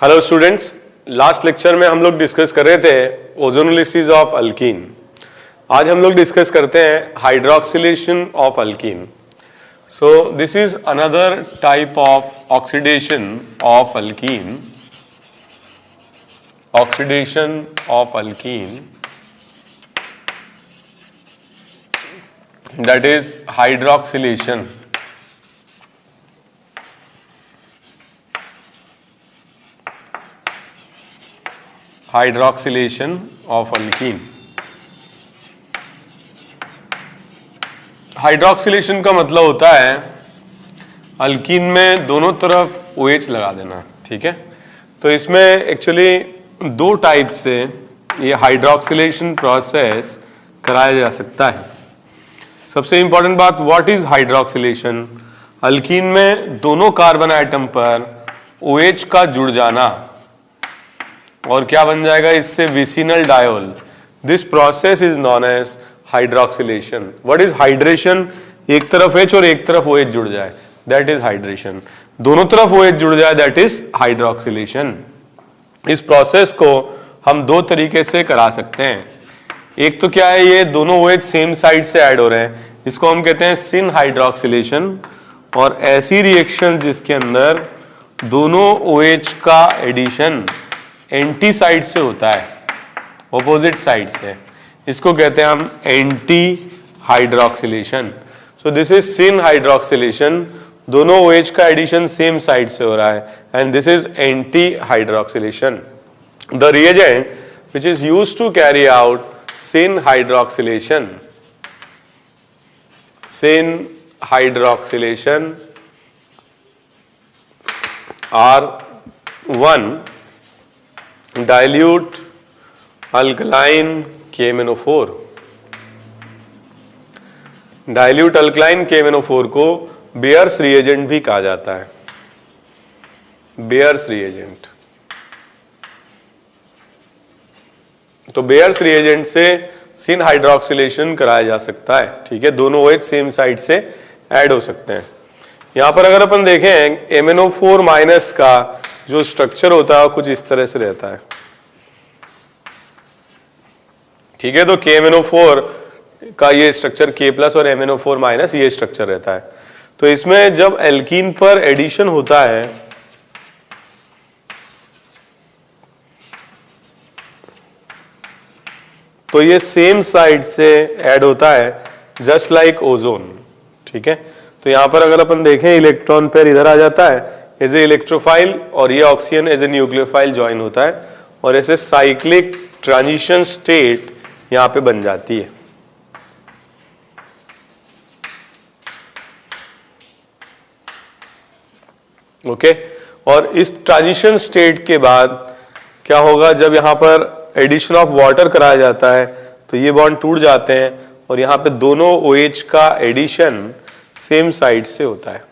Hello students, last lecture में हम लोग डिस्कस कर रहे थे ओजोनोलिसिस ऑफ अल्कीन। आज हम लोग डिस्कस करते हैं hydroxylation of alkyne. So this is another type of oxidation of alkyne, oxidation of alkyne, that is hydroxylation. Hydroxylation of alkene. Hydroxylation का मतलब होता है अल्कीन में दोनों तरफ OH लगा देना। ठीक है, तो इसमें एक्चुअली दो टाइप से ये हाइड्रोक्सिलेशन प्रोसेस कराया जा सकता है। सबसे इंपॉर्टेंट बात, व्हाट इज हाइड्रोक्सिलेशन? अल्कीन में दोनों कार्बन आइटम पर OH का जुड़ जाना और क्या बन जाएगा इससे? Vicinal diol. This process is known as hydroxylation. What is hydration? एक तरफ H और एक तरफ OH जुड़ जाए, दैट इज हाइड्रेशन। दोनों तरफ OH जुड़ जाए, दैट इज हाइड्रोक्सिलेशन। इस प्रोसेस को हम दो तरीके से करा सकते हैं। एक तो क्या है, ये दोनों OH सेम साइड से ऐड हो रहे हैं, इसको हम कहते हैं सिन हाइड्रोक्सिलेशन। और ऐसी रिएक्शन जिसके अंदर दोनों OH का एडिशन एंटी साइड से होता है, ऑपोजिट साइड से, इसको कहते हैं हम anti hydroxylation. So this is syn hydroxylation, दोनों OH का एडिशन सेम साइड से हो रहा है, and this is anti hydroxylation. The reagent which is used to carry out sin hydroxylation are 1. dilute alkaline KMnO4। dilute alkaline KMnO4 को bears reagent भी कहा जाता है। बेयर्स रिएजेंट, तो बेयर्स रिएजेंट से सिन हाइड्रोक्सिलेशन कराया जा सकता है। ठीक है, दोनों OH सेम साइड से ऐड हो सकते हैं। यहां पर अगर अपन देखें MnO4 माइनस का जो स्ट्रक्चर होता है कुछ इस तरह से रहता है। ठीक है, तो KMnO4 का ये स्ट्रक्चर K प्लस और MnO4 माइनस ये स्ट्रक्चर रहता है। तो इसमें जब एल्कीन पर एडिशन होता है तो ये सेम साइड से ऐड होता है, जस्ट लाइक ओजोन। ठीक है, तो यहां पर अगर अपन देखें इलेक्ट्रॉन पेयर इधर आ जाता है एज ए इलेक्ट्रोफाइल और ये oxygen as a nucleophile join होता है और ऐसे साइक्लिक ट्रांजिशन स्टेट यहां पे बन जाती है। ओके, और इस ट्रांजिशन स्टेट के बाद क्या होगा, जब यहां पर एडिशन ऑफ वाटर कराया जाता है तो ये बॉन्ड टूट जाते हैं और यहां पे दोनों OH का एडिशन सेम साइड से होता है।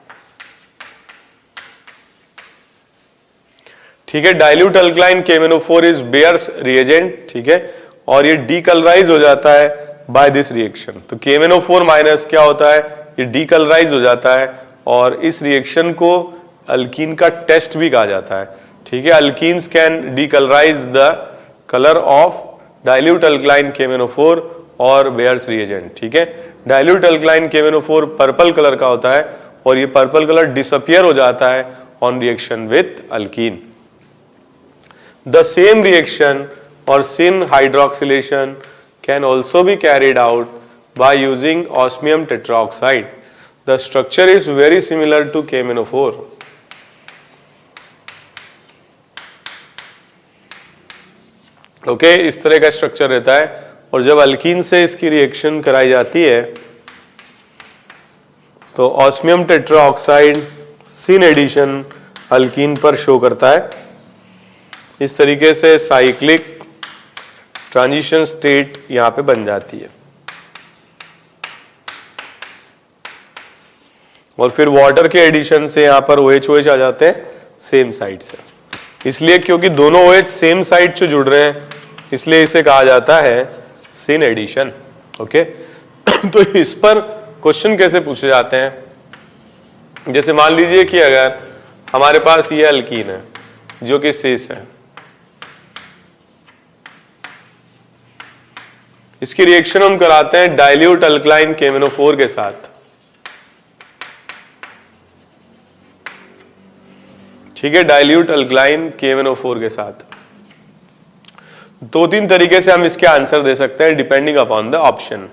ठीक है, dilute alkaline KMnO4 is bears reagent. ठीक है, और ये डीकलराइज हो जाता है बाय दिस रिएक्शन। तो KMnO4 माइनस क्या होता है, ये डीकलराइज हो जाता है और इस रिएक्शन को अल्कीन का टेस्ट भी कहा जाता है। ठीक है, alkenes can decolourise the colour of dilute alkaline KMnO4 और बेयर्स रिएजेंट। ठीक है, dilute alkaline KMnO4 purple colour का होता है और ये पर्पल कलर डिसअपियर हो जाता है on reaction with alkene. The same reaction और syn hydroxylation can also be carried out by using osmium tetroxide. The structure is very similar to KMnO4। Okay, इस तरह का स्ट्रक्चर रहता है और जब अल्कीन से इसकी रिएक्शन कराई जाती है तो osmium tetroxide syn addition alkene पर शो करता है। इस तरीके से साइक्लिक ट्रांजिशन स्टेट यहां पे बन जाती है और फिर वाटर के एडिशन से यहां पर OH आ जाते हैं सेम साइड से। इसलिए क्योंकि दोनों OH सेम साइड से जुड़ रहे हैं इसलिए इसे कहा जाता है सिन एडिशन। ओके, तो इस पर क्वेश्चन कैसे पूछे जाते हैं? जैसे मान लीजिए कि अगर हमारे पास ये अल्कीन है, जो कि सिस है। इसकी रिएक्शन हम कराते हैं डाइल्यूट अल्कलाइन KMnO4 के साथ। ठीक है, डाइल्यूट अल्कलाइन KMnO4 के साथ। दो तीन तरीके से हम इसके आंसर दे सकते हैं डिपेंडिंग अपॉन द ऑप्शन।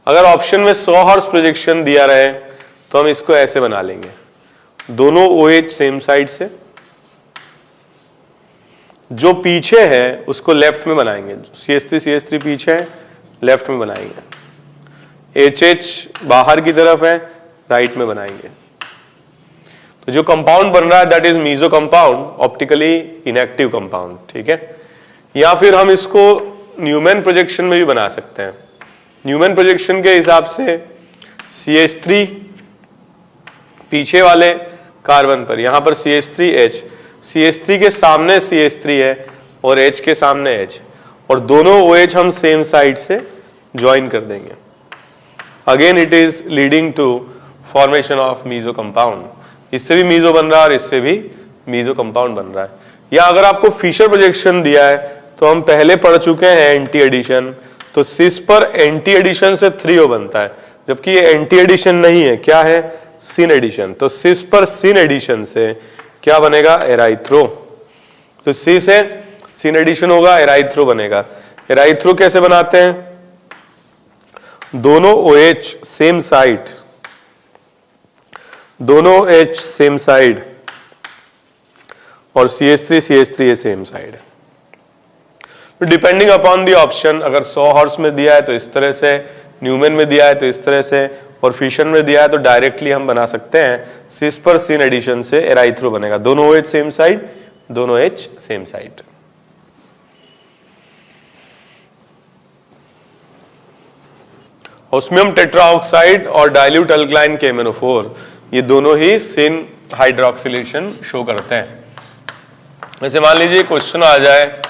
अगर ऑप्शन में 100 हॉर्स प्रोजेक्शन दिया रहे तो हम इसको ऐसे बना लेंगे, दोनों OH सेम साइड से, जो पीछे है उसको लेफ्ट में बनाएंगे, CH3 पीछे है, लेफ्ट में बनाएंगे, HH बाहर की तरफ है, राइट में बनाएंगे। तो जो कंपाउंड बन रहा है that is meso compound, optically inactive compound. ठीक है, या फिर हम इसको न्यूमैन प्रोजेक्शन में भी बना सकते हैं। न्यूमैन प्रोजेक्शन के हिसाब से CH3 पीछे वाले कार्बन पर, यहां पर CH3H, CH3 के सामने CH3 है और H के सामने H, और दोनों OH हम सेम साइड से ज्वाइन कर देंगे। Again it is leading to formation of meso compound. इससे भी मीजो बन रहा है और इससे भी मीजो कंपाउंड बन रहा है। या अगर आपको फिशर प्रोजेक्शन दिया है तो हम पहले पढ़ चुके हैं एंटी एडिशन, तो सिस पर एंटी एडिशन से 3O बनता है, जबकि ये एंटी एडिशन नहीं है, क्या है, सिन एडिशन। तो सिस पर सिन एडिशन से क्या बनेगा, एराइथ्रो। तो सिस है, सिन एडिशन होगा, एराइथ्रो बनेगा। एराइथ्रो कैसे बनाते हैं, दोनों OH सेम साइड, दोनों H सेम साइड और CH3 ये सेम साइड है। तो डिपेंडिंग अपॉन दी ऑप्शन, अगर 100 हॉर्स में दिया है तो इस तरह से, न्यूमैन में दिया है तो इस तरह से, और फिशन में दिया है तो डायरेक्टली हम बना सकते हैं सिस पर सिन एडिशन से एराइथ्रो बनेगा, दोनों OH सेम साइड, दोनों H same side. Osmium tetroxide और डाइल्यूट अल्कलाइन KMnO4 ये दोनों ही सिन हाइड्रोक्सिलेशन शो करते हैं। वैसे मान लीजिए क्वेश्चन आ जाए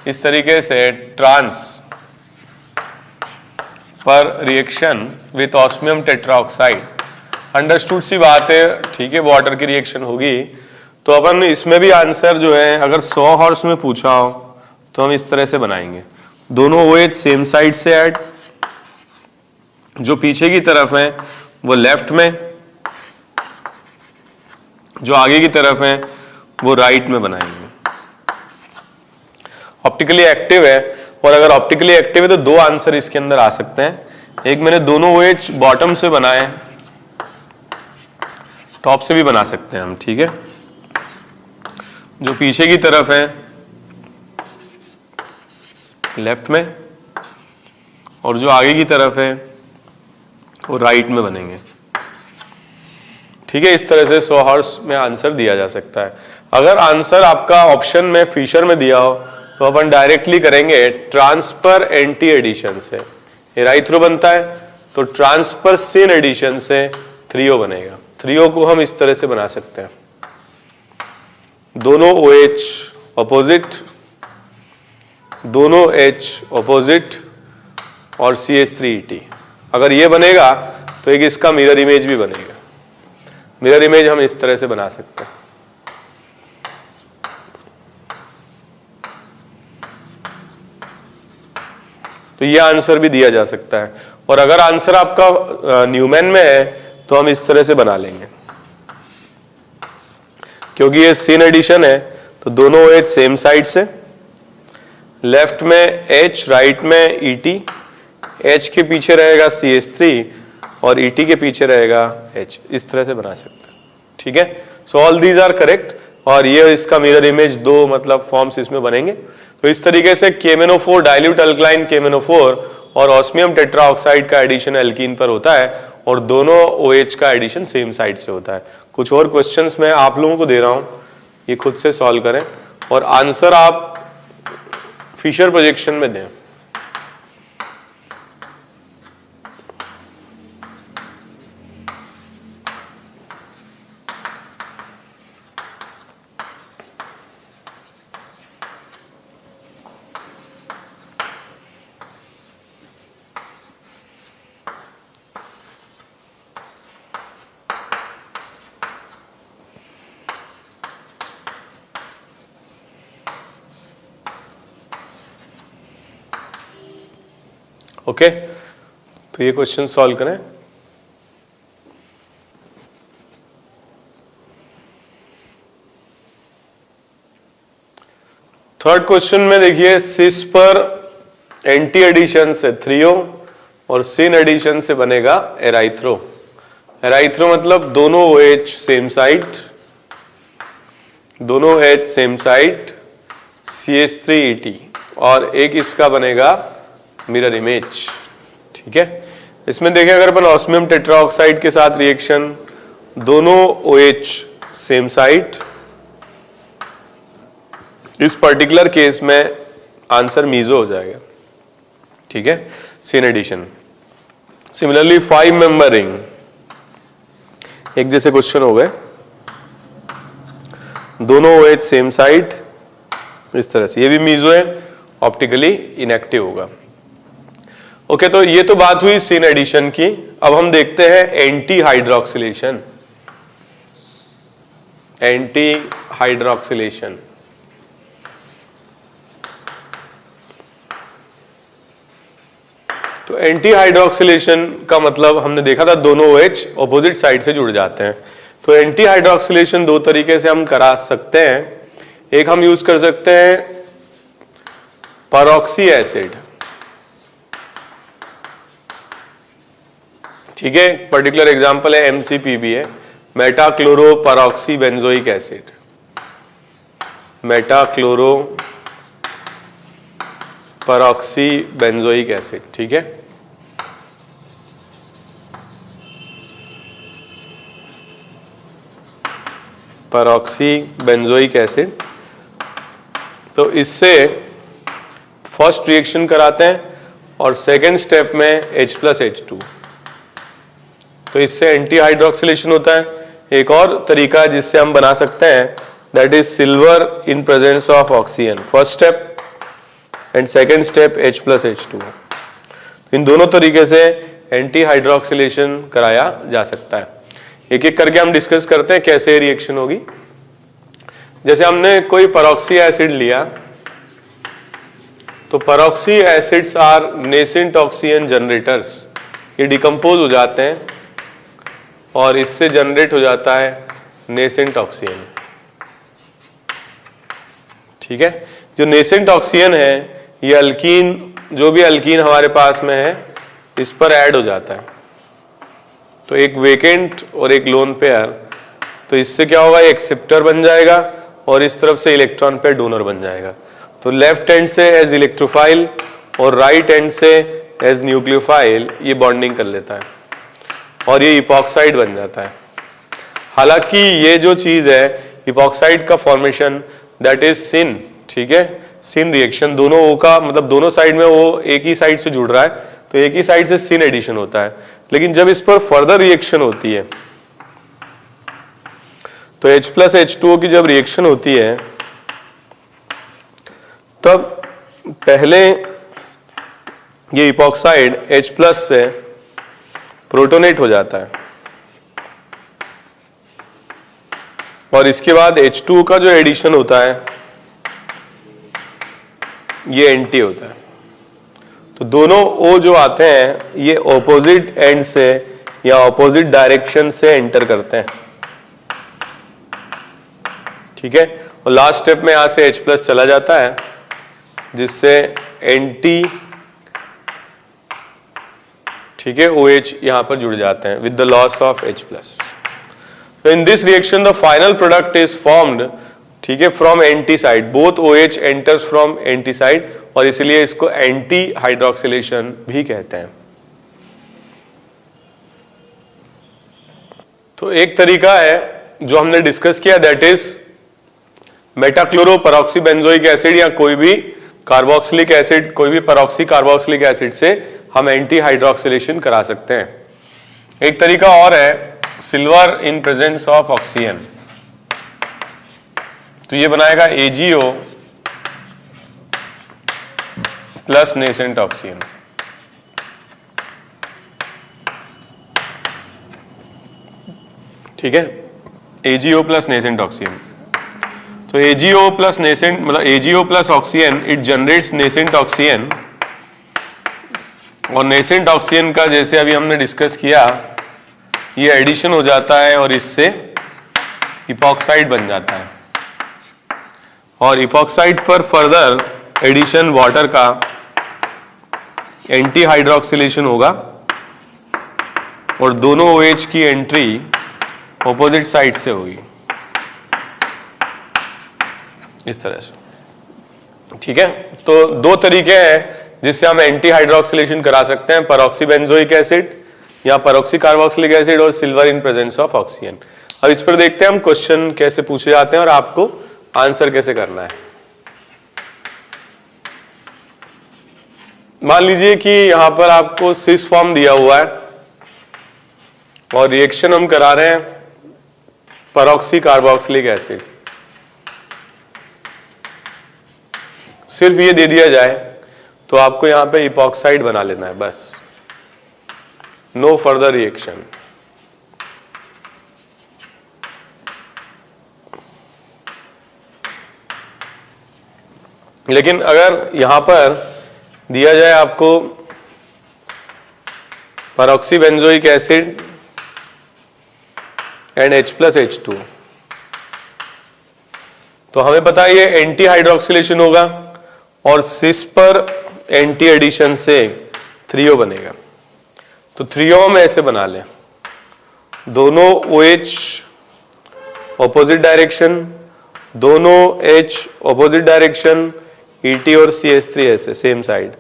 इस तरीके से, ट्रांस पर reaction with osmium tetroxide, understood सी बात है, ठीक है, वाटर की रिएक्शन होगी। तो अपन इसमें भी आंसर जो है, अगर 100 हॉर्स में पूछा हो तो हम इस तरह से बनाएंगे, दोनों OH सेम साइड से ऐड, जो पीछे की तरफ है वो लेफ्ट में, जो आगे की तरफ है वो राइट में बनाएंगे। ऑप्टिकली एक्टिव है, और अगर ऑप्टिकली एक्टिव है तो दो आंसर इसके अंदर आ सकते हैं। एक मैंने दोनों OH बॉटम से बनाए, टॉप से भी बना सकते हैं हम, ठीक है, जो पीछे की तरफ है लेफ्ट में और जो आगे की तरफ है वो राइट में बनेंगे। ठीक है, इस तरह से 100 हॉर्स में आंसर दिया जा सकता है। अगर आंसर आपका ऑप्शन में फिशर में दिया हो तो अपन डायरेक्टली करेंगे ट्रांसफर एंटी एडिशन से, एराइथ्रो बनता है तो ट्रांसफर सिन एडिशन से 3O बनेगा। 3O को हम इस तरह से बना सकते हैं, दोनों OH अपोजिट, दोनों H अपोजिट और CH3ET। अगर ये बनेगा तो एक इसका मिरर इमेज भी बनेगा। मिरर इमेज हम इस तरह से बना सकते हैं। तो ये आंसर भी दिया जा सकता है। और अगर आंसर आपका न्यूमैन में है तो हम इस तरह से बना लेंगे, क्योंकि ये सिन एडिशन है तो दोनों OH सेम साइड से, लेफ्ट में H, राइट में ET, H के पीछे रहेगा CH3 और ET के पीछे रहेगा H। इस तरह से बना सकते हैं, ठीक है। So all these are correct, और ये इसका मिरर इमेज दो मतलब फॉर्म्स इसमें बनेंगे। तो इस तरीके से KMnO4, डाइल्यूट अल्कलाइन KMnO4 और ऑस्मियम टेट्राऑक्साइड का एडिशन एल्कीन पर होता है और दोनों OH का एडिशन सेम साइड से होता है। कुछ और क्वेश्चंस मैं आप लोगों को दे रहा हूं, ये खुद से सॉल्व करें और आंसर आप फिशर प्रोजेक्शन में दें। ओके, तो ये क्वेश्चन सॉल्व करें। थर्ड क्वेश्चन में देखिए, सिस पर एंटी एडिशन से थ्रियो और सिन एडिशन से बनेगा एराइथ्रो। एराइथ्रो मतलब दोनों OH सेम साइट, दोनों H सेम साइट, CH3ET, और एक इसका बनेगा मिरर इमेज। ठीक है, इसमें देखिए अगर अपन ऑस्मियम टेट्राऑक्साइड के साथ रिएक्शन, दोनों OH सेम साइट, इस पर्टिकुलर केस में आंसर मीजो हो जाएगा। ठीक है, syn addition. Similarly 5 member ring, एक जैसे क्वेश्चन हो गए, दोनों OH सेम साइट, इस तरह से, ये भी मीजो है, ऑप्टिकली इनएक्टिव होगा। ओके, तो ये तो बात हुई सिन एडिशन की। अब हम देखते हैं एंटी हाइड्रोक्सिलेशन। एंटी हाइड्रोक्सिलेशन, तो एंटी हाइड्रोक्सिलेशन का मतलब हमने देखा था दोनों OH ऑपोजिट साइड से जुड़ जाते हैं। तो एंटी हाइड्रोक्सिलेशन दो तरीके से हम करा सकते हैं। एक हम यूज कर सकते हैं परऑक्सी एसिड। ठीक है, पर्टिकुलर एग्जांपल है MCPB, Meta chloro परऑक्सी benzoic acid. Meta chloro परऑक्सी benzoic acid. ठीक है, परऑक्सी बेंजोइक एसिड। तो इससे फर्स्ट रिएक्शन कराते हैं और सेकेंड स्टेप में H+H2, तो इससे एंटी हाइड्रोक्सिलेशन होता है। एक और तरीका जिससे हम बना सकते हैं, that is silver in presence of oxygen, first step and second step H+H2। इन दोनों तरीके से एंटी हाइड्रोक्सिलेशन कराया जा सकता है। एक एक करके हम डिस्कस करते हैं कैसे रिएक्शन होगी। जैसे हमने कोई परऑक्सी एसिड लिया, तो peroxy acids are nascent oxygen generators, ये डिकम्पोज हो जाते हैं और इससे जनरेट हो जाता है नेसेंट ऑक्सीजन। ठीक है, जो नेसेंट ऑक्सीजन है ये अल्कीन, जो भी अल्कीन हमारे पास में है, इस पर ऐड हो जाता है। तो एक वेकेंट और एक लोन पेयर, तो इससे क्या होगा, एक्सेप्टर बन जाएगा और इस तरफ से इलेक्ट्रॉन पेयर डोनर बन जाएगा। तो लेफ्ट हैंड से एज इलेक्ट्रोफाइल और राइट हैंड से एज न्यूक्लियोफाइल ये बॉन्डिंग कर लेता है और ये इपॉक्साइड बन जाता है। हालांकि ये जो चीज है इपॉक्साइड का फॉर्मेशन, दैट इज सिन। ठीक है, सिन रिएक्शन, दोनों O का मतलब दोनों साइड में वो एक ही साइड से जुड़ रहा है, तो एक ही साइड से सिन एडिशन होता है। लेकिन जब इस पर फर्दर रिएक्शन होती है, तो H+H2O की जब रिएक्शन होती है, तब पहले ये इपॉक्साइड H+ से प्रोटोनेट हो जाता है और इसके बाद H2 का जो एडिशन होता है ये एंटी होता है। तो दोनों O जो आते हैं ये ऑपोजिट एंड से या ऑपोजिट डायरेक्शन से एंटर करते हैं। ठीक है, और लास्ट स्टेप में यहां से H+ चला जाता है, जिससे एंटी, ठीक है, OH यहां पर जुड़ जाते हैं with the loss of H+। So in this reaction the final product is formed, ठीक है, from anti side, both OH enters from anti side, और इसलिए इसको एंटी हाइड्रोक्सिलेशन भी कहते हैं। तो एक तरीका है जो हमने डिस्कस किया, that is metachloro परऑक्सी benzoic acid या कोई भी कार्बोक्सिलिक एसिड, कोई भी परऑक्सी कार्बोक्सिलिक एसिड से हम एंटी हाइड्रोक्सिलेशन करा सकते हैं। एक तरीका और है silver in presence of oxygen, तो ये बनाएगा AgO प्लस नेसेंट ऑक्सीजन। ठीक है, AgO प्लस नेसेंट ऑक्सीजन। तो AgO प्लस नेसेंट मतलब AgO plus oxygen, it generates nascent oxygen और नेसेंट ऑक्सीजन का जैसे अभी हमने डिस्कस किया, ये एडिशन हो जाता है और इससे इपॉक्साइड बन जाता है, और इपॉक्साइड पर फर्दर एडिशन वाटर का एंटी हाइड्रोक्सिलेशन होगा और दोनों OH की एंट्री ऑपोजिट साइड से होगी इस तरह से। ठीक है, तो दो तरीके हैं जिससे हम एंटी हाइड्रोक्सिलेशन करा सकते हैं, परऑक्सी बेंजोइक एसिड या परऑक्सी कार्बोक्सिलिक एसिड और silver in presence of oxygen. अब इस पर देखते हैं हम क्वेश्चन कैसे पूछे जाते हैं और आपको आंसर कैसे करना है। मान लीजिए कि यहां पर आपको सिस फॉर्म दिया हुआ है और रिएक्शन हम करा रहे हैं परऑक्सी कार्बोक्सिलिक एसिड। सिर्फ ये दे दिया जाए तो आपको यहां पे इपॉक्साइड बना लेना है बस, नो फर्दर रिएक्शन। लेकिन अगर यहां पर दिया जाए आपको परऑक्सी बेंजोइक एसिड एंड H+H2, तो हमें पता है ये एंटी हाइड्रोक्सिलेशन होगा और सिस पर एंटी एडिशन से 3O बनेगा। तो 3O हम ऐसे बना लें, दोनों OH ऑपोजिट डायरेक्शन, दोनों H ऑपोजिट डायरेक्शन, ET और CH3 ऐसे सेम साइड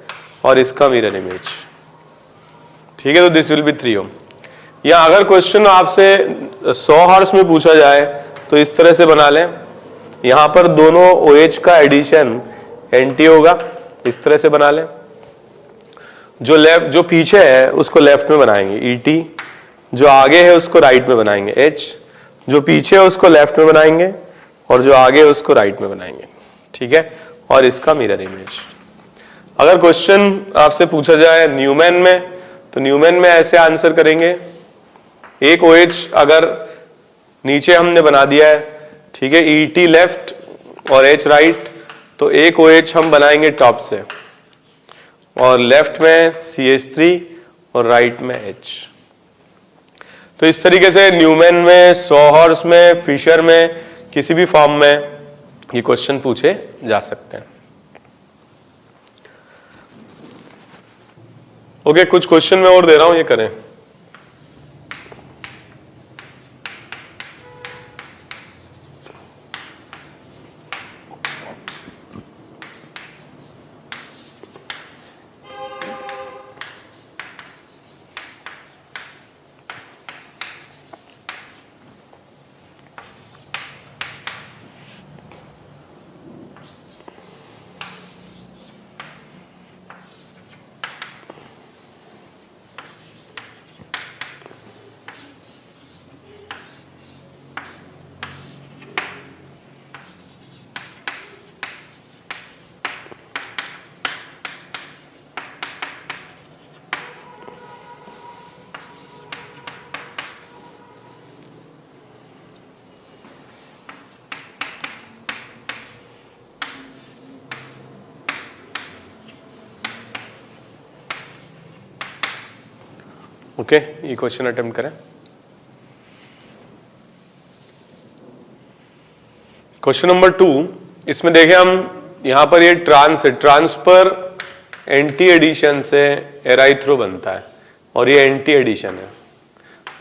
और इसका मिरर इमेज। ठीक है, तो दिस विल बी 3O। या अगर क्वेश्चन आपसे 100 हर्ट्ज में पूछा जाए तो इस तरह से बना लें, यहां पर दोनों OH का एडिशन एंटी होगा, इस तरह से बना लें। जो पीछे है उसको लेफ्ट में बनाएंगे ET, जो आगे है उसको राइट में बनाएंगे H, जो पीछे है उसको लेफ्ट में बनाएंगे और जो आगे है उसको राइट में बनाएंगे। ठीक है, और इसका मिरर इमेज। अगर क्वेश्चन आपसे पूछा जाए न्यूमैन में, तो न्यूमैन में ऐसे आंसर करेंगे, एक OH अगर नीचे हमने बना दिया है, ठीक है, ET लेफ्ट और H राइट, तो एक OH हम बनाएंगे टॉप से और लेफ्ट में CH3 और राइट में H। तो इस तरीके से न्यूमैन में, सॉहर्स में, फिशर में, किसी भी फॉर्म में ये क्वेश्चन पूछे जा सकते हैं। ओके, कुछ क्वेश्चन मैं और दे रहा हूं, ये करें। ओके, ये क्वेश्चन अटेम्प्ट करें। क्वेश्चन नंबर 2, इसमें देखें हम यहां पर ये ट्रांस पर एंटी एडिशन से एराइथ्रो बनता है और ये एंटी एडिशन है।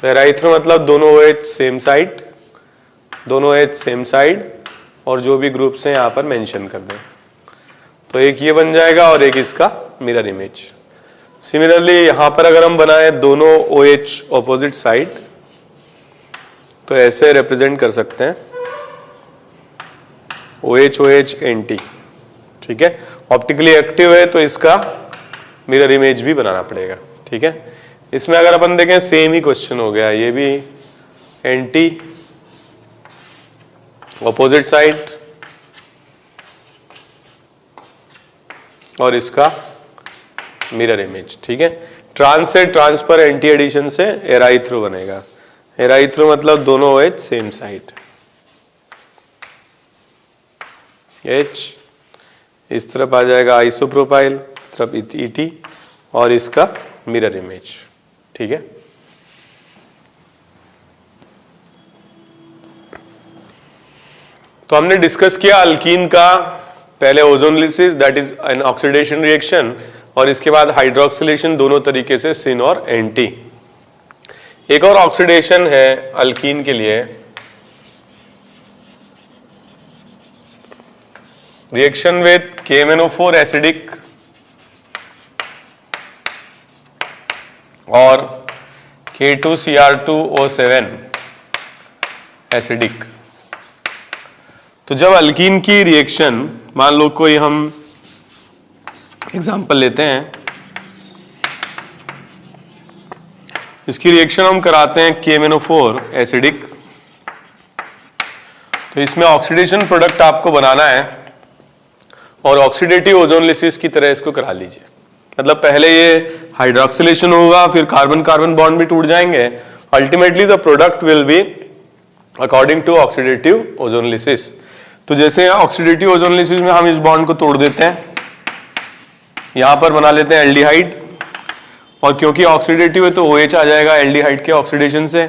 तो एराइथ्रो मतलब दोनों OH सेम साइड, दोनों H सेम साइड और जो भी ग्रुप्स हैं यहां पर मेंशन कर दें। तो एक ये बन जाएगा और एक इसका मिरर इमेज। सिमिलरली यहां पर अगर हम बनाए दोनों OH ऑपोजिट साइड, तो ऐसे रिप्रेजेंट कर सकते हैं OH OH एंटी। ठीक है, ऑप्टिकली एक्टिव है तो इसका मिरर इमेज भी बनाना पड़ेगा। ठीक है, इसमें अगर अपन देखें सेम ही क्वेश्चन हो गया, ये भी एंटी ऑपोजिट साइड और इसका मिरर इमेज। ठीक है, ट्रांस से ट्रांस पर एंटी एडिशन से एराइथ्रो बनेगा। एराइथ्रो मतलब दोनों OH सेम साइड, H इस तरफ आ जाएगा आइसोप्रोपाइल, तरफ ET और इसका मिरर इमेज, ठीक है। तो हमने डिस्कस किया अल्कीन का, पहले ozonolysis that is an oxidation reaction, और इसके बाद हाइड्रोक्सिलेशन, दोनों तरीके से सिन और एंटी। एक और ऑक्सीडेशन है अल्कीन के लिए, रिएक्शन विद KMnO4 एसिडिक और K2Cr2O7 एसिडिक। तो जब अल्कीन की रिएक्शन, मान लो कोई हम एग्जांपल लेते हैं, इसकी रिएक्शन हम कराते हैं KMnO4 एसिडिक, तो इसमें ऑक्सीडेशन प्रोडक्ट आपको बनाना है और ऑक्सीडेटिव ओजोनलिसिस की तरह इसको करा लीजिए। मतलब पहले ये हाइड्रोक्सिलेशन होगा, फिर कार्बन कार्बन बॉन्ड भी टूट जाएंगे, ultimately the product will be according to oxidative ozonolysis. तो जैसे ऑक्सीडेटिव ओजोनलिसिस में हम इस बॉन्ड को तोड़ देते हैं, यहां पर बना लेते हैं एल्डिहाइड, और क्योंकि ऑक्सीडेटिव है तो OH आ जाएगा एल्डिहाइड के ऑक्सीडेशन से।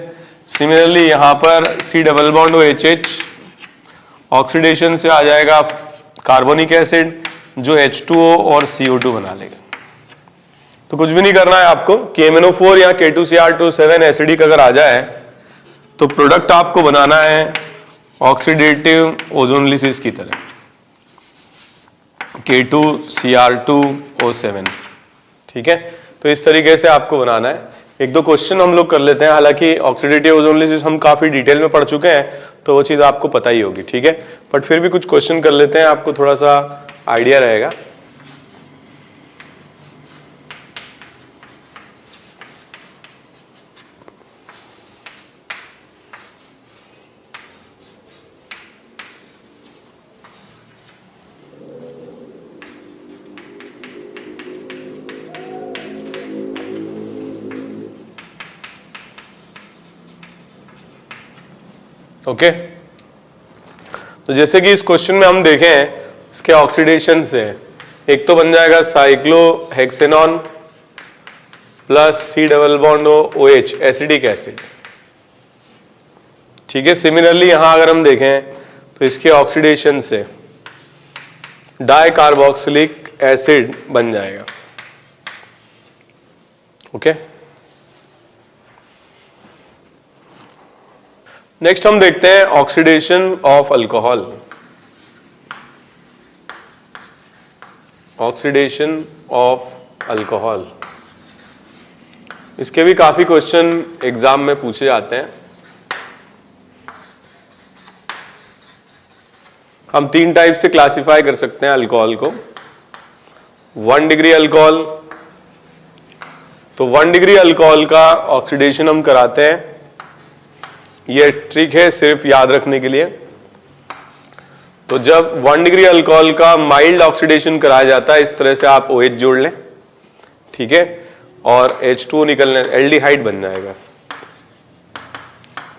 सिमिलरली यहां पर C double bond OHH, oxidation से आ जाएगा कार्बोनिक एसिड जो H2O और CO2 बना लेगा। तो कुछ भी नहीं करना है आपको, KMnO4 या K2Cr2O7 एसिडिक अगर आ जाए तो प्रोडक्ट आपको बनाना है ऑक्सीडेटिव ओजोनलिसिस की तरह, K2Cr2O7, ठीक है। तो इस तरीके से आपको बनाना है। एक दो क्वेश्चन हम लोग कर लेते हैं, हालांकि ऑक्सीडेटिव ओजोनलिसिस हम काफी डिटेल में पढ़ चुके हैं तो वो चीज आपको पता ही होगी, ठीक है। बट फिर भी कुछ क्वेश्चन कर लेते हैं, आपको थोड़ा सा आइडिया रहेगा। ओके तो जैसे कि इस क्वेश्चन में हम देखें, इसके ऑक्सीडेशन से एक तो बन जाएगा cyclohexanone plus C double bond OH acidic acid, ठीक है। सिमिलरली यहां अगर हम देखें तो इसके ऑक्सीडेशन से डाई कार्बोक्सिलिक एसिड बन जाएगा, ओके। नेक्स्ट हम देखते हैं oxidation of alcohol. Oxidation of alcohol, इसके भी काफी क्वेश्चन एग्जाम में पूछे जाते हैं। हम 3 टाइप से क्लासिफाई कर सकते हैं अल्कोहल को। 1 डिग्री अल्कोहल, तो 1 डिग्री अल्कोहल का ऑक्सीडेशन हम कराते हैं, ये ट्रिक है सिर्फ याद रखने के लिए। तो जब 1 डिग्री अल्कोहल का माइल्ड ऑक्सीडेशन कराया जाता है, इस तरह से आप OH जोड़ लें, ठीक है, और H2O निकलने, एल्डिहाइड बन जाएगा।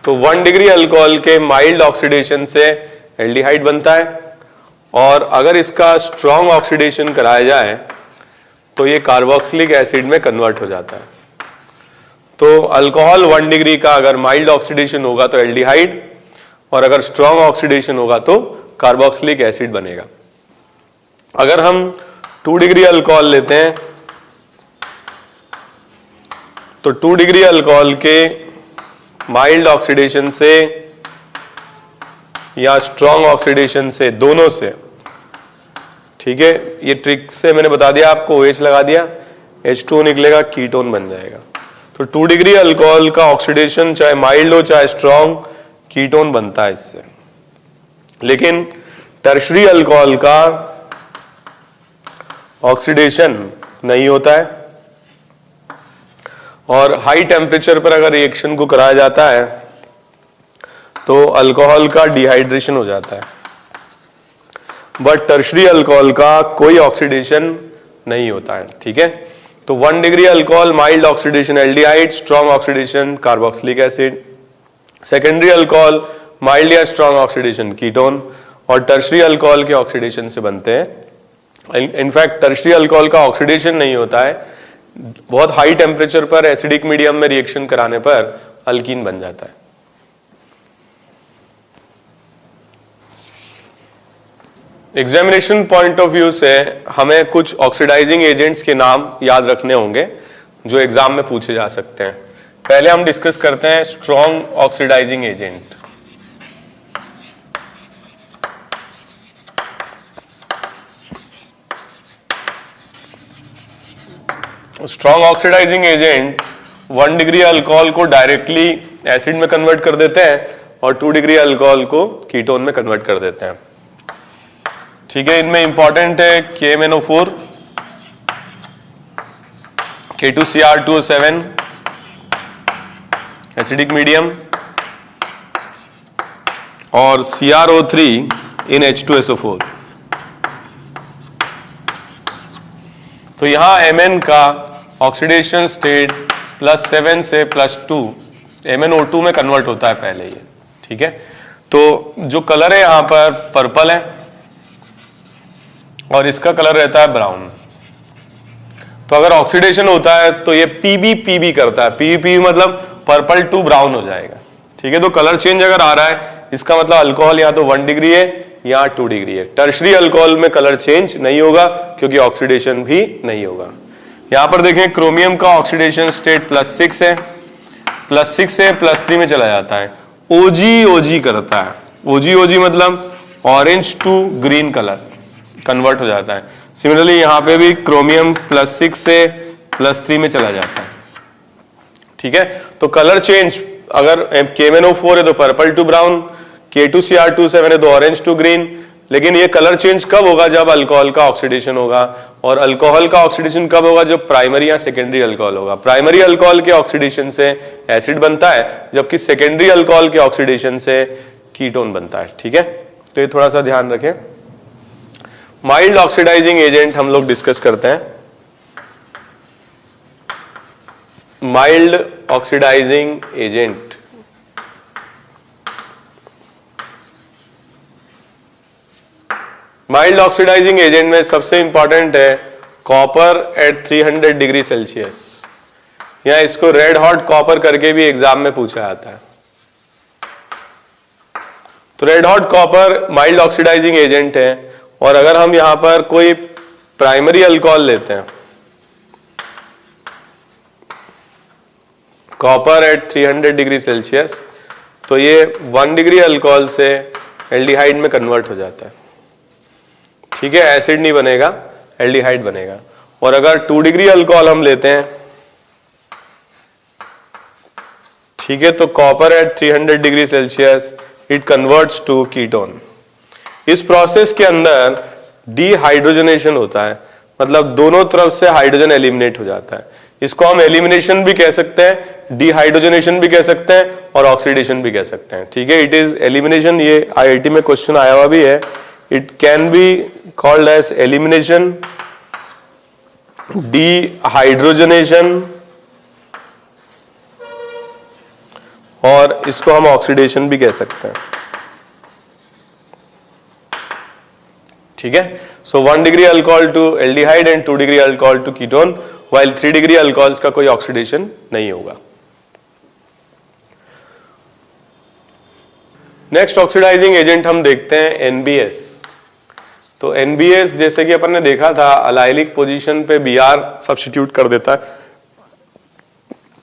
तो 1 डिग्री अल्कोहल के माइल्ड ऑक्सीडेशन से एल्डिहाइड बनता है, और अगर इसका स्ट्रॉन्ग ऑक्सीडेशन कराया जाए तो ये कार्बोक्सिलिक एसिड में कन्वर्ट हो जाता है। तो अल्कोहल 1 डिग्री का अगर माइल्ड ऑक्सीडेशन होगा तो एल्डिहाइड, और अगर स्ट्रॉन्ग ऑक्सीडेशन होगा तो कार्बोक्सिलिक एसिड बनेगा। अगर हम 2 डिग्री अल्कोहल लेते हैं तो 2 डिग्री अल्कोहल के माइल्ड ऑक्सीडेशन से या स्ट्रॉन्ग ऑक्सीडेशन से, दोनों से, ठीक है, ये ट्रिक से मैंने बता दिया आपको, OH लगा दिया, H2O निकलेगा, कीटोन बन जाएगा। तो 2 डिग्री अल्कोहल का ऑक्सीडेशन चाहे माइल्ड हो चाहे स्ट्रॉन्ग, कीटोन बनता है इससे। लेकिन टर्शरी अल्कोहल का ऑक्सीडेशन नहीं होता है, और हाई टेम्परेचर पर अगर रिएक्शन को कराया जाता है तो अल्कोहल का डिहाइड्रेशन हो जाता है। बट टर्शरी अल्कोहल का कोई ऑक्सीडेशन नहीं होता है, ठीक है। तो 1 degree alcohol mild oxidation aldehyde, strong oxidation carboxylic acid. Secondary alcohol mild या स्ट्रॉन्ग ऑक्सीडेशन कीटोन, और टर्शरी अल्कोहल के ऑक्सीडेशन से बनते हैं। इनफैक्ट टर्शरी अल्कोहल का ऑक्सीडेशन नहीं होता है, बहुत हाई टेम्परेचर पर एसिडिक मीडियम में रिएक्शन कराने पर अल्कीन बन जाता है। एग्जामिनेशन पॉइंट ऑफ व्यू से हमें कुछ ऑक्सीडाइजिंग एजेंट्स के नाम याद रखने होंगे जो एग्जाम में पूछे जा सकते हैं। पहले हम डिस्कस करते हैं strong oxidising agent. Strong oxidising agent 1 degree alcohol को डायरेक्टली एसिड में कन्वर्ट कर देते हैं और 2 डिग्री अल्कोहल को कीटोन में कन्वर्ट कर देते हैं। ठीक है, इनमें इंपॉर्टेंट है KMnO4, K2Cr2O7 एसिडिक मीडियम और CrO3 इन H2SO4। तो यहां Mn का ऑक्सीडेशन स्टेट +7 से +2 MnO2 में कन्वर्ट होता है पहले ये। ठीक है, तो जो कलर है यहां पर पर्पल है और इसका कलर रहता है ब्राउन। तो अगर ऑक्सीडेशन होता है तो ये PbPb करता है, PbPb मतलब पर्पल टू ब्राउन हो जाएगा। ठीक है, तो कलर चेंज अगर आ रहा है इसका मतलब अल्कोहल या तो 1 डिग्री है या 2 डिग्री है। टर्शरी अल्कोहल में कलर चेंज नहीं होगा क्योंकि ऑक्सीडेशन भी नहीं होगा। यहां पर देखें क्रोमियम का ऑक्सीडेशन स्टेट +6 है, +6 से +3 में चला जाता है। OgOg करता है, OgOg मतलब orange to green colour convert हो जाता है। सिमिलरली यहां पे भी क्रोमियम +6 से +3 में चला जाता है। ठीक है, तो कलर चेंज अगर KMnO4 है तो पर्पल टू ब्राउन, K2Cr2O7 है तो ऑरेंज टू ग्रीन। लेकिन ये कलर चेंज कब होगा? जब अल्कोहल का ऑक्सीडेशन होगा। और अल्कोहल का ऑक्सीडेशन कब होगा? जब प्राइमरी या सेकेंडरी अल्कोहल होगा। प्राइमरी अल्कोहल के ऑक्सीडेशन से एसिड बनता है, जबकि सेकेंडरी अल्कोहल के ऑक्सीडेशन से कीटोन बनता है। ठीक है, तो ये थोड़ा सा ध्यान रखें। माइल्ड ऑक्सीडाइजिंग एजेंट हम लोग डिस्कस करते हैं। Mild oxidising agent mild oxidising agent में सबसे इंपॉर्टेंट है कॉपर एट 300 डिग्री सेल्सियस, या इसको रेड हॉट कॉपर करके भी एग्जाम में पूछा जाता है। तो red hot copper mild oxidising agent है। और अगर हम यहां पर कोई प्राइमरी अल्कोहल लेते हैं, कॉपर एट 300 डिग्री सेल्सियस, तो ये 1 डिग्री अल्कोहल से एल्डिहाइड में कन्वर्ट हो जाता है। ठीक है, एसिड नहीं बनेगा, एल्डिहाइड बनेगा। और अगर 2 डिग्री अल्कोहल हम लेते हैं, ठीक है, तो copper at 300 degree Celsius it converts to ketone. इस प्रोसेस के अंदर डिहाइड्रोजनेशन होता है, मतलब दोनों तरफ से हाइड्रोजन एलिमिनेट हो जाता है। इसको हम एलिमिनेशन भी कह सकते हैं, डिहाइड्रोजनेशन भी कह सकते हैं और ऑक्सीडेशन भी कह सकते हैं। ठीक है, इट इज एलिमिनेशन। ये IIT में क्वेश्चन आया हुआ भी है। It can be called as elimination, dehydrogenation, और इसको हम ऑक्सीडेशन भी कह सकते हैं। ठीक है, so 1 degree alcohol to aldehyde and 2 degree alcohol to ketone, while 3 degree alcohols का कोई ऑक्सीडेशन नहीं होगा। नेक्स्ट ऑक्सीडाइजिंग एजेंट हम देखते हैं NBS। तो NBS जैसे कि अपन ने देखा था अलाइलिक पोजीशन पे Br सब्स्टिट्यूट कर देता है,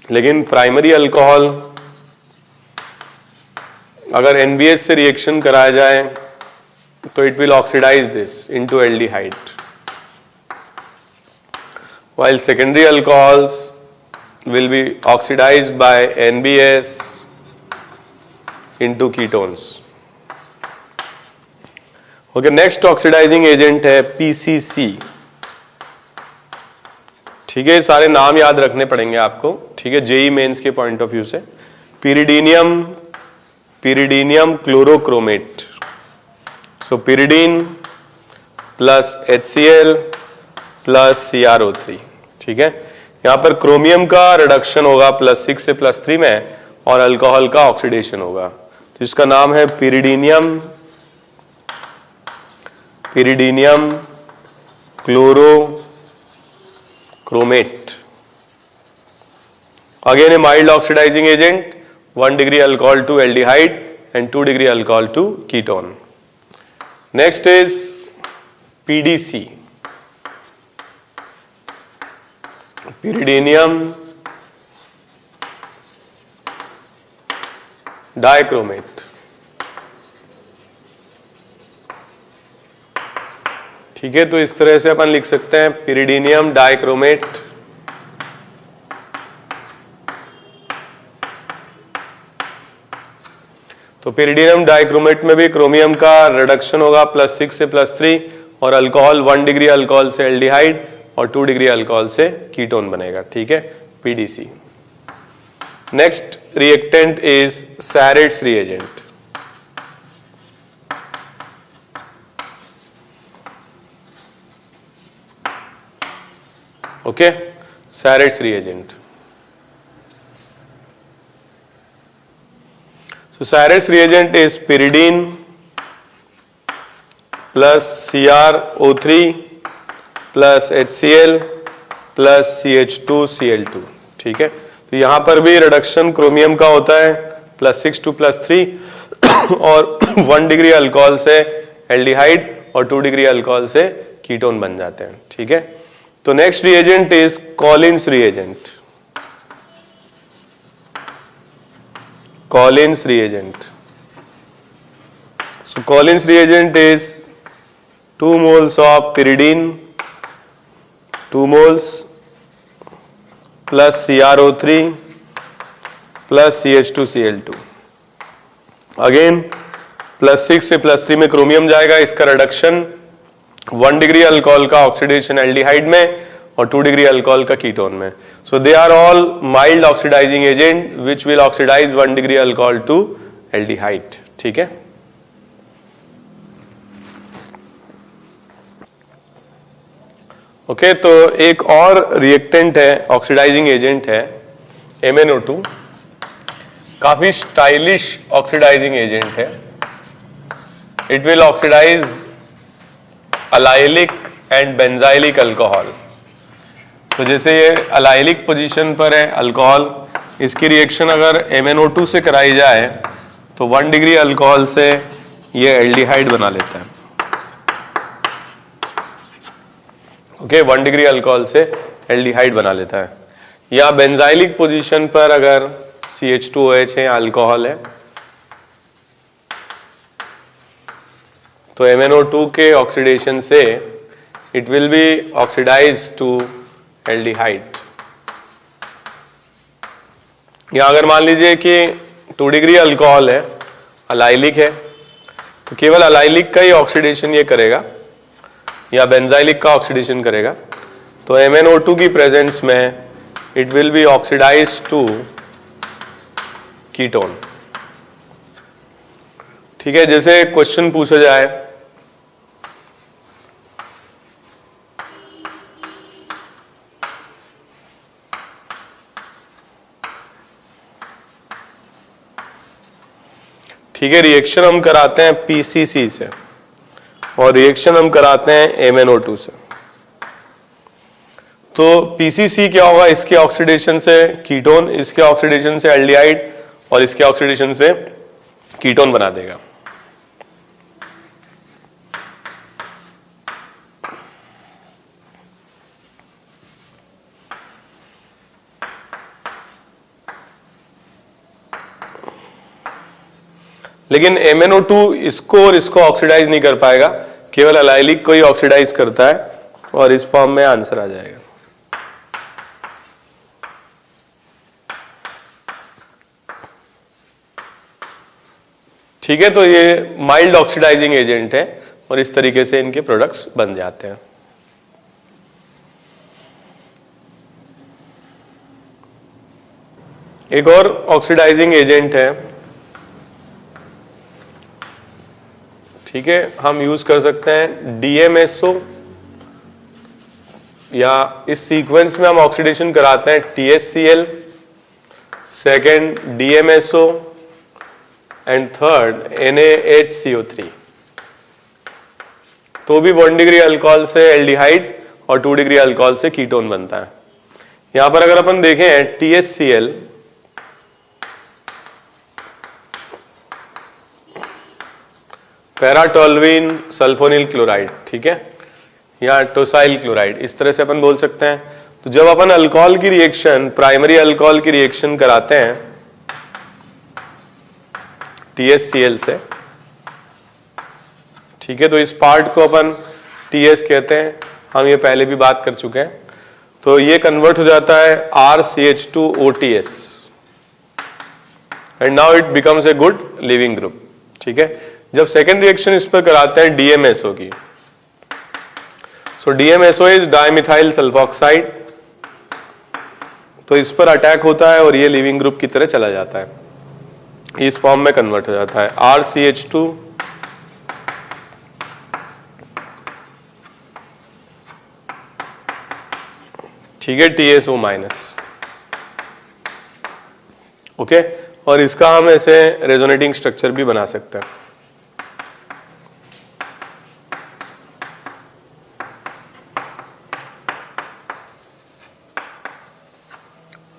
लेकिन प्राइमरी अल्कोहल अगर NBS से रिएक्शन कराया जाए तो it will oxidise this into aldehyde, while secondary alcohols will be oxidized by NBS into ketones. Okay, next oxidizing agent है PCC। ठीक है, सारे नाम याद रखने पड़ेंगे आपको। ठीक है, जेई मेंस के पॉइंट ऑफ व्यू से। pyridinium chlorochromate, so pyridine plus HCl plus CrO3। ठीक है, यहां पर क्रोमियम का रिडक्शन होगा +6 से +3 में और अल्कोहल का ऑक्सीडेशन होगा, तो इसका नाम है pyridinium chlorochromate। Again a mild oxidising agent, 1 degree alcohol to aldehyde and 2 degree alcohol to ketone. Next is PDC, pyridinium dichromate. ठीक है, तो इस तरह से अपन लिख सकते हैं pyridinium dichromate. तो pyridinium dichromate में भी क्रोमियम का रिडक्शन होगा +6 से +3 और अल्कोहल 1 डिग्री अल्कोहल से एल्डिहाइड और 2 डिग्री अल्कोहल से कीटोन बनेगा। ठीक है, PDC। Next reactant is Sarett's reagent. Okay, Sarett's reagent. So Syrets reagent is pyridine plus CrO3 plus HCl plus CH2Cl2। ठीक है, तो यहां पर भी रिडक्शन क्रोमियम का होता है +6 to +3 और 1 डिग्री अल्कोहल से एल्डिहाइड और 2 डिग्री अल्कोहल से कीटोन बन जाते हैं। ठीक है, तो next reagent is Collins reagent. Collins reagent. So Collins reagent is 2 moles of pyridine, 2 moles plus CrO3 plus CH2Cl2। Again +6 से +3 में क्रोमियम जाएगा, इसका रिडक्शन 1 डिग्री अल्कोहल का ऑक्सीडेशन एल्डिहाइड में और 2 डिग्री अल्कोहल का कीटोन में। So they are all mild oxidising agent which will oxidize 1 degree alcohol to aldehyde. ठीक है, ओके, तो एक और रिएक्टेंट है, ऑक्सीडाइजिंग एजेंट है MnO2। काफी स्टाइलिश ऑक्सीडाइजिंग एजेंट है। It will oxidise allylic and benzylic alcohol. तो जैसे ये अलाइलिक पोजीशन पर है अल्कोहल, इसकी रिएक्शन अगर MnO2 से कराई जाए तो 1 डिग्री अल्कोहल से ये एल्डिहाइड बना लेता है। ओके, 1 डिग्री अल्कोहल से एल्डिहाइड बना लेता है। या बेंजाइलिक पोजीशन पर अगर CH2OH है, अल्कोहल है, तो MnO2 के ऑक्सीडेशन से it will be oxidise to aldehyde. या अगर मान लीजिए कि 2 डिग्री अल्कोहल है, अलाइलिक है, तो केवल अलाइलिक का ही ऑक्सीडेशन ये करेगा या बेंजाइलिक का ऑक्सीडेशन करेगा, तो MnO2 की प्रेजेंस में it will be oxidise to ketone. ठीक है, जैसे क्वेश्चन पूछा जाए ठीक है, रिएक्शन हम कराते हैं PCC से और रिएक्शन हम कराते हैं MnO2 से। तो PCC क्या होगा, इसके ऑक्सीडेशन से कीटोन, इसके ऑक्सीडेशन से एल्डिहाइड और इसके ऑक्सीडेशन से कीटोन बना देगा। लेकिन MnO2 इसको और इसको ऑक्सीडाइज नहीं कर पाएगा, केवल अलाइलिक को ही ऑक्सीडाइज करता है और इस फॉर्म में आंसर आ जाएगा। ठीक है, तो ये माइल्ड ऑक्सीडाइजिंग एजेंट है और इस तरीके से इनके प्रोडक्ट्स बन जाते हैं। एक और ऑक्सीडाइजिंग एजेंट है, ठीक है, हम यूज कर सकते हैं DMSO, या इस सीक्वेंस में हम ऑक्सीडेशन कराते हैं THCl, second DMSO and third NaHCO3। तो भी 1 डिग्री अल्कोहल से एल्डिहाइड और 2 डिग्री अल्कोहल से कीटोन बनता है। यहां पर अगर अपन देखें THCl, पैराटोल्यूइन सल्फोनिल क्लोराइड, ठीक है, या टोसाइल क्लोराइड, इस तरह से अपन बोल सकते हैं। तो जब अपन अल्कोहल की रिएक्शन, प्राइमरी अल्कोहल की रिएक्शन कराते हैं THCl से, ठीक है, तो इस पार्ट को अपन TS कहते हैं, हम ये पहले भी बात कर चुके हैं। तो ये कन्वर्ट हो जाता है RCH2OTS and now it becomes a good leaving group, ठीक है। जब सेकेंड रिएक्शन इस पर कराते हैं DMSO की, सो DMSO इज डाइमिथाइल सल्फॉक्साइड, तो इस पर अटैक होता है और ये लिविंग ग्रुप की तरह चला जाता है, इस फॉर्म में कन्वर्ट हो जाता है RCH2 ठीक है TSO माइनस, ओके। और इसका हम ऐसे रेजोनेटिंग स्ट्रक्चर भी बना सकते हैं।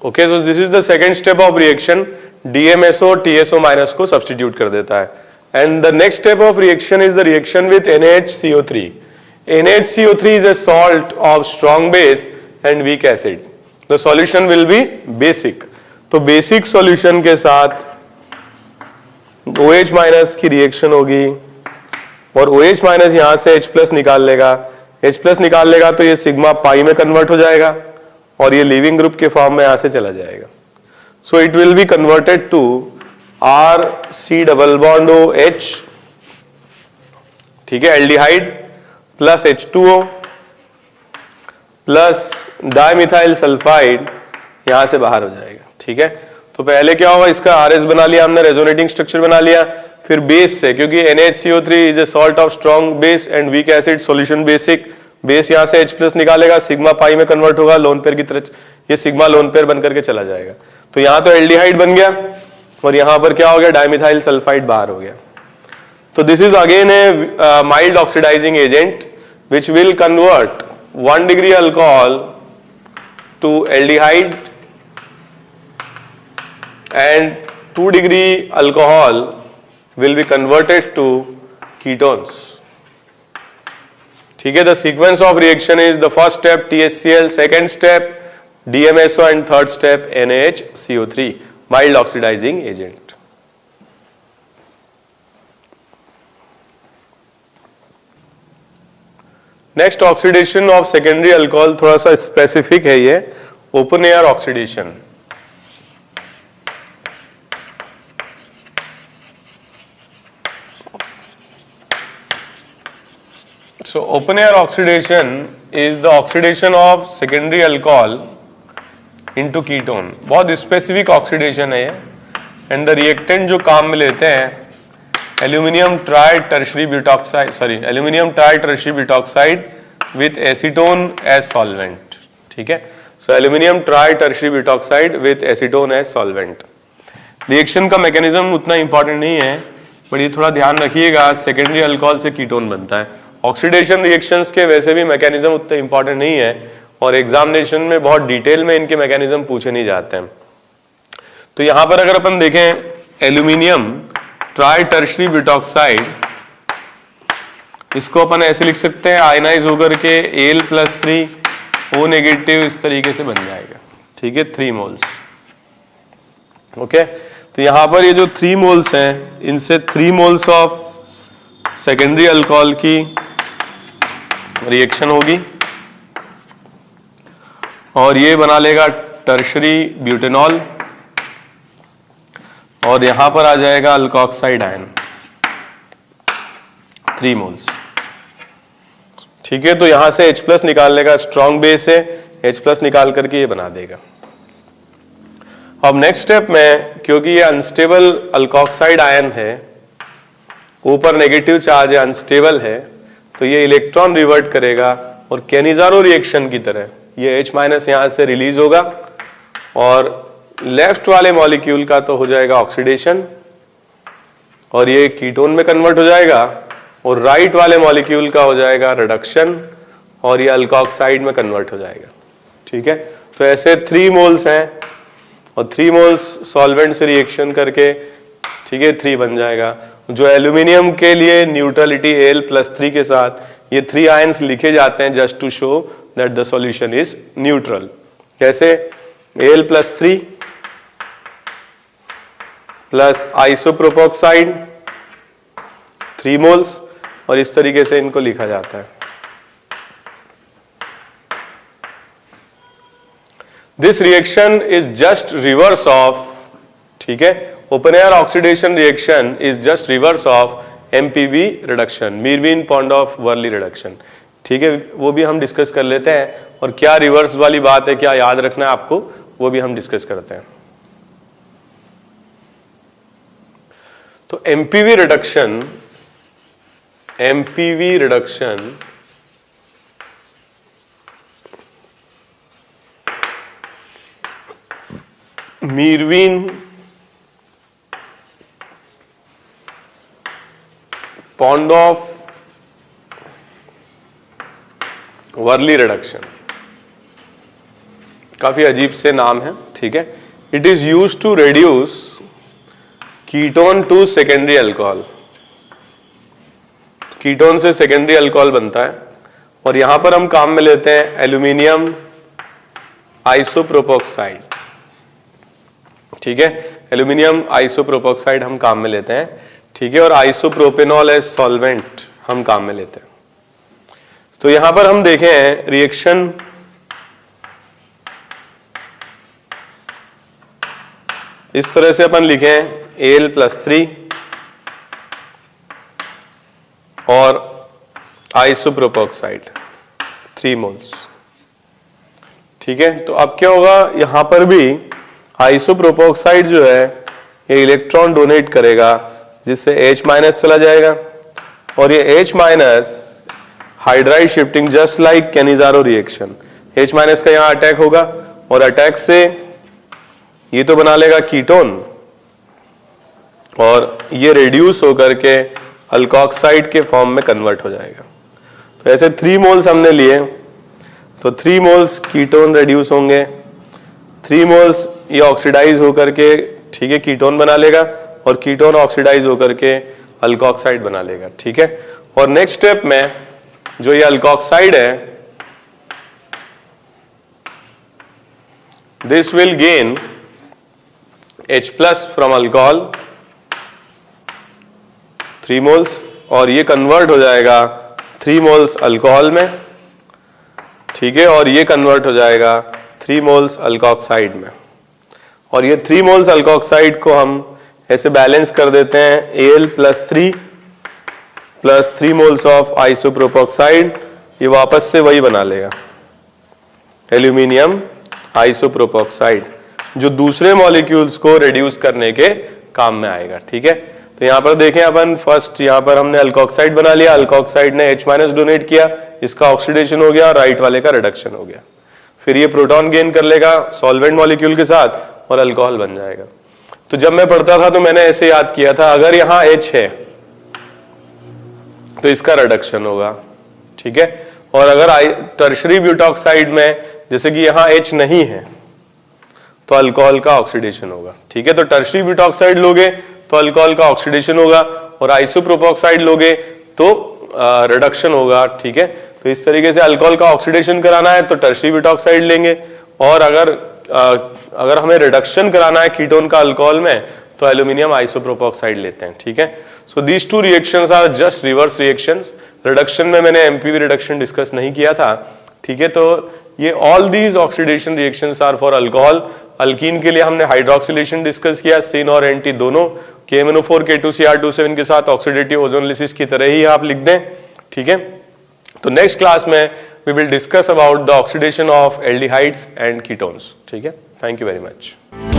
Okay, so this is the second step of reaction. DMSO TSO minus को सब्स्टिट्यूट कर देता है। And the next step of reaction is the reaction with NaHCO3। NaHCO3 is a salt of strong base and weak acid. The solution will be basic. तो basic solution के साथ OH minus की reaction होगी और OH minus यहां से H plus निकाल लेगा, H प्लस निकाल लेगा तो ये सिग्मा पाई में कन्वर्ट हो जाएगा और ये लिविंग ग्रुप के फॉर्म में यहां से चला जाएगा। So it will be converted to RC double bond OH, ठीक है, aldehyde plus H2O plus dimethyl sulphide यहां से बाहर हो जाएगा, ठीक है। तो पहले क्या होगा, इसका RS बना लिया हमने, रेजोनेटिंग स्ट्रक्चर बना लिया, फिर बेस से, क्योंकि NaHCO3 is a salt of strong base and weak acid, solution basic, base यहां से H प्लस निकालेगा, सिग्मा पाई में कन्वर्ट होगा, लोन पेयर की तरह, ये सिग्मा लोन पेयर बन करके चला जाएगा। तो यहां तो एल्डिहाइड बन गया और यहां पर क्या हो गया, डाइमिथाइल सल्फाइड बाहर हो गया। तो this is again a mild oxidising agent which will convert 1 degree alcohol to aldehyde and 2 degree alcohol will be converted to ketones, ठीक है। The sequence of reaction is the first step THCl, second step DMSO and third step NaHCO3, mild oxidizing agent. Next oxidation of secondary alcohol, थोड़ा सा specific है ये, open air oxidation. So open air oxidation is the oxidation of secondary alcohol into ketone. बहुत specific oxidation है ये, and the reactant जो काम में लेते हैं aluminium tri tertiary butoxide, sorry aluminium tri tertiary butoxide with acetone as solvent, ठीक है। So aluminium tri tertiary butoxide with acetone as solvent. Reaction का मैकेनिज्म उतना इंपॉर्टेंट नहीं है, पर ये थोड़ा ध्यान रखिएगा, सेकेंडरी अल्कोहल से कीटोन बनता है। ऑक्सीडेशन रिएक्शंस के वैसे भी मैकेनिज्म उतने इंपॉर्टेंट नहीं है और एग्जामिनेशन में बहुत डिटेल में इनके मैकेनिज्म पूछे नहीं जाते हैं। तो यहां पर अगर अपन देखें एल्यूमिनियम ट्राई टर्शरी ब्यूटॉक्साइड, इसको अपन ऐसे लिख सकते हैं, आयनाइज होकर के Al+3 O नेगेटिव इस तरीके से बन जाएगा, ठीक है, 3 मोल्स, ओके। तो यहां पर ये जो 3 मोल्स हैं, इनसे 3 मोल्स ऑफ सेकेंडरी अल्कोहल की रिएक्शन होगी और ये बना लेगा टर्शरी ब्यूटेनॉल और यहां पर आ जाएगा अल्कोक्साइड आयन, 3 मोल्स, ठीक है। तो यहां से H प्लस निकाल लेगा, स्ट्रॉन्ग बेस है, H प्लस निकाल करके ये बना देगा। अब नेक्स्ट स्टेप में, क्योंकि ये अनस्टेबल अल्कोक्साइड आयन है, ऊपर नेगेटिव चार्ज है, अनस्टेबल है, तो ये इलेक्ट्रॉन रिवर्ट करेगा और कैनिजारो रिएक्शन की तरह ये H माइनस यहां से रिलीज होगा और लेफ्ट वाले मॉलिक्यूल का तो हो जाएगा ऑक्सीडेशन और ये कीटोन में कन्वर्ट हो जाएगा और राइट वाले मॉलिक्यूल का हो जाएगा रिडक्शन और ये अल्कोक्साइड में कन्वर्ट हो जाएगा, ठीक है। तो ऐसे 3 मोल्स हैं और 3 मोल्स सॉल्वेंट से रिएक्शन करके, ठीक है, 3 बन जाएगा। जो एल्यूमिनियम के लिए न्यूट्रलिटी Al+3 के साथ ये 3 आयंस लिखे जाते हैं just to show that the solution is neutral. कैसे? Al+3 प्लस आइसोप्रोपोक्साइड 3 मोल्स, और इस तरीके से इनको लिखा जाता है। This reaction is just reverse of, ठीक है, open air oxidation reaction is just reverse of MPV reduction, Meerwein Ponndorf Verley reduction, ठीक है, वो भी हम डिस्कस कर लेते हैं। और क्या रिवर्स वाली बात है, क्या याद रखना है आपको, वो भी हम डिस्कस करते हैं। तो MPV reduction Meerwein Ponndorf Verley reduction, काफी अजीब से नाम है, ठीक है। It is used to reduce ketone to secondary alcohol, ketone से सेकेंडरी अल्कोहल बनता है, और यहां पर हम काम में लेते हैं एल्यूमिनियम आइसोप्रोपोक्साइड, ठीक है, एल्यूमिनियम आइसोप्रोपोक्साइड हम काम में लेते हैं, ठीक है, और आइसोप्रोपेनॉल एज सॉल्वेंट हम काम में लेते हैं। तो यहां पर हम देखें रिएक्शन इस तरह से अपन लिखें Al+3 और आइसोप्रोपोक्साइड 3 मोल्स, ठीक है। तो अब क्या होगा, यहां पर भी आइसोप्रोपोक्साइड जो है ये इलेक्ट्रॉन डोनेट करेगा, जिससे H- चला जाएगा, और ये H- hydride shifting just like Cannizzaro reaction, H- का यहां अटैक होगा, और अटैक से ये तो बना लेगा कीटोन, और ये रिड्यूस होकर के अल्कोक्साइड के फॉर्म में कन्वर्ट हो जाएगा। तो ऐसे 3 मोल्स हमने लिए, तो 3 मोल्स कीटोन रिड्यूस होंगे, 3 मोल्स ये ऑक्सीडाइज होकर के, ठीक है, कीटोन बना लेगा, और कीटोन ऑक्सीडाइज होकर के अल्कोक्साइड बना लेगा, ठीक है। और नेक्स्ट स्टेप में जो ये अल्कोक्साइड है, this will gain H+ from alcohol 3 moles, और ये कन्वर्ट हो जाएगा 3 मोल्स अल्कोहल में, ठीक है, और ये कन्वर्ट हो जाएगा 3 मोल्स अल्कोक्साइड में, और ये 3 मोल्स अल्कोक्साइड को हम ऐसे बैलेंस कर देते हैं Al+3 प्लस 3 मोल्स ऑफ आइसोप्रोपोक्साइड, ये वापस से वही बना लेगा एल्यूमिनियम आइसोप्रोपोक्साइड, जो दूसरे मॉलिक्यूल्स को रिड्यूस करने के काम में आएगा, ठीक है। तो यहां पर देखें अपन, फर्स्ट यहां पर हमने अल्कोक्साइड बना लिया, अल्कोक्साइड ने H- डोनेट किया, इसका ऑक्सीडेशन हो गया, राइट वाले का रिडक्शन हो गया, फिर ये प्रोटॉन गेन कर लेगा सॉल्वेंट मॉलिक्यूल के साथ और अल्कोहल बन जाएगा। तो जब मैं पढ़ता था तो मैंने ऐसे याद किया था, अगर यहां H है तो इसका रिडक्शन होगा, ठीक है, और अगर टर्शरी ब्यूटॉक्साइड में जैसे कि यहां H नहीं है तो अल्कोहल का ऑक्सीडेशन होगा, ठीक है। तो टर्शरी ब्यूटॉक्साइड लोगे तो अल्कोहल का ऑक्सीडेशन होगा, और आइसोप्रोपोक्साइड लोगे तो रिडक्शन होगा, ठीक है। तो इस तरीके से अल्कोहल का ऑक्सीडेशन कराना है तो टर्शरी ब्यूटॉक्साइड लेंगे, और अगर हमें रिडक्शन कराना है कीटोन का अल्कोहल में तो एल्यूमिनियम आइसोप्रोपोक्साइड लेते हैं, ठीक है। So these 2 reactions are just reverse reactions. Reduction में मैंने एमपीवी रिडक्शन डिस्कस नहीं किया था, ठीक है। तो ये all these oxidation reactions are for alcohol. Alkene के लिए हमने हाइड्रोक्सिलेशन डिस्कस किया, सिन और एंटी दोनों, KMnO4 K2Cr27 के साथ ऑक्सीडेटिव ओजोनलिसिस की तरह ही आप लिख दें, ठीक है। तो नेक्स्ट क्लास में we will discuss about the oxidation of aldehydes and ketones, ठीक है। Thank you very much.